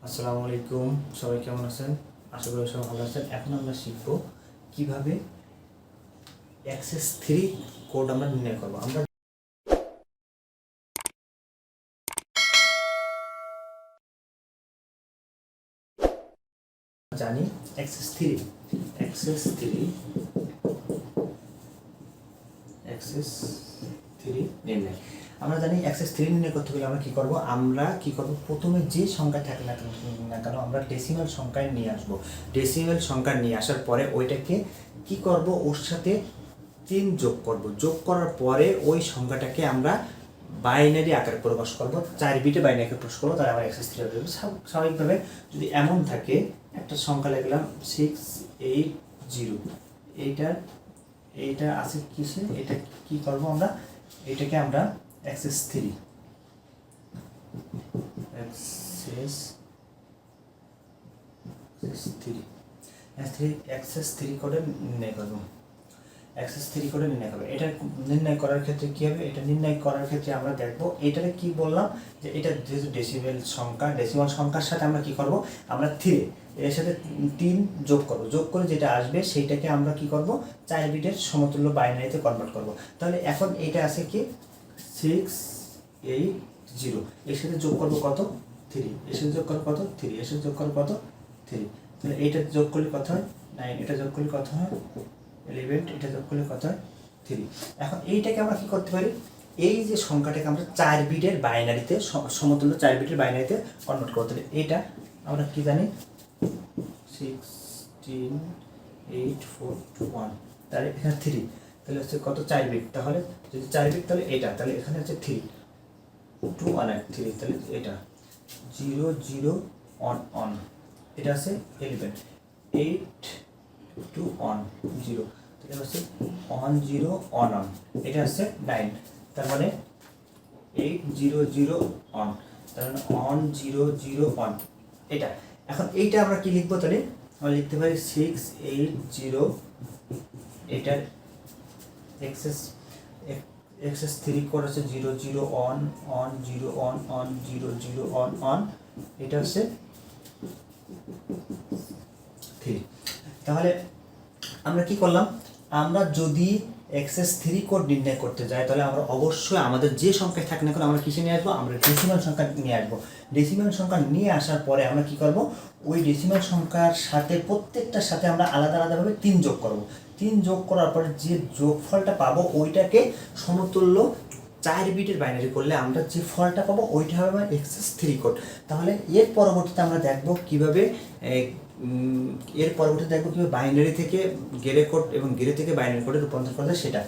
আসসালামু আলাইকুম, সবাই কেমন আছেন? আশা করি সবাই ভালো আছেন। এখন আমরা শিখব কিভাবে অ্যাক্সেস 3 কোড আমরা নির্ণয় করব। আমরা জানি অ্যাক্সেস 3 নির্ণয়। আমরা জানি অ্যাক্সেস 3 নির্ণয় করতে গেলে আমরা কি করব প্রথমে যে সংখ্যা থাকে না কেন আমরা ডেসিমাল সংখ্যায় নিয়ে আসব। ডেসিমাল সংখ্যা নিয়ে আসার পরে ওইটাকে কি করব, ওর সাথে 3 যোগ করব। যোগ করার পরে ওই সংখ্যাটাকে আমরা বাইনারি আকারে প্রকাশ করব, 4 বিটে বাইনারি আকারে প্রকাশ করব। তাহলে আমরা অ্যাক্সেস 3 হবে। স্বাভাবিকভাবে যদি এমন থাকে, একটা সংখ্যা লিখলাম 680, এইটা আছে কিসে, এটা কি করব আমরা, এটাকে আমরা অ্যাক্সেস 3 কোডে নির্ণয় করব। অ্যাক্সেস 3 কোডে নির্ণয় করব। এটা নির্ণয় করার ক্ষেত্রে কি হবে, এটা নির্ণয় করার ক্ষেত্রে আমরা দেখব এটারে কি বললাম, যে এটা যেহেতু ডেসিমাল সংখ্যার সাথে আমরা কি করব, আমরা 3 এর সাথে 3 যোগ করব। যোগ করে যেটা আসবে সেইটাকে আমরা কি করব, 4 বিটের সমতুল্য বাইনারিতে কনভার্ট করব। তাহলে এখন এটা আছে কি 680, এর সাথে যোগ করব কত, 3, এর সাথে যোগ করব কত, 3, এর সাথে যোগ করব কত, 3। তাহলে এটা যোগ করলে কত হয় 9, এটা যোগ করলে কত হয় 11, এটা যোগ করলে কত হয় 3। এখন এইটাকে আমরা কি করতে পারি, এই যে সংখ্যাটাকে আমরা 4 বিটের বাইনারিতে সমতুল্য 4 বিটের বাইনারিতে কনভার্ট করতে পারি। এটা আমরা কি জানি 16841, তাহলে এখানে 3, তাহলে হচ্ছে কত 4 বিট। তাহলে যদি 4 বিট তাহলে এটা, তাহলে এখানে হচ্ছে 3 213, তাহলে এটা 0011, এটা আছে 11, 8210, তাহলে হচ্ছে 1011, এটা হচ্ছে 9, তার মানে 8001, তার মানে 1001 এটা। এখন এইটা আমরা কি লিখবো, তাহলে আমরা লিখতে পারি 680, এটার এক্সেস 3 কোড হচ্ছে 0011011001, এটা হচ্ছে 3। তাহলে আমরা কি করলাম, আমরা যদি অ্যাক্সেস 3 কোড নির্ণয় করতে যাই তাহলে আমরা অবশ্যই আমাদের যে সংখ্যায় থাকে না কেন আমরা কিসে নিয়ে আসবো, আমরা ডেসিমাল সংখ্যা নিয়ে আসবো। ডেসিমাল সংখ্যা নিয়ে আসার পরে আমরা কি করব, ওই ডেসিমাল সংখ্যার সাথে প্রত্যেকটার সাথে আমরা আলাদা আলাদাভাবে 3 যোগ করব। 3 যোগ করার পরে যে যোগফলটা পাবো ওইটাকে সমতুল্য 4 বিটের বাইনারি করলে আমরা যে ফলটা পাবো ওইটা হবে আমার অ্যাক্সেস 3 কোড। তাহলে এর পরবর্তীতে আমরা দেখব কিভাবে বাইনারি থেকে গেরে কোড এবং গেরে থেকে বাইনারি কোডে রূপান্তর করা যায় সেটা।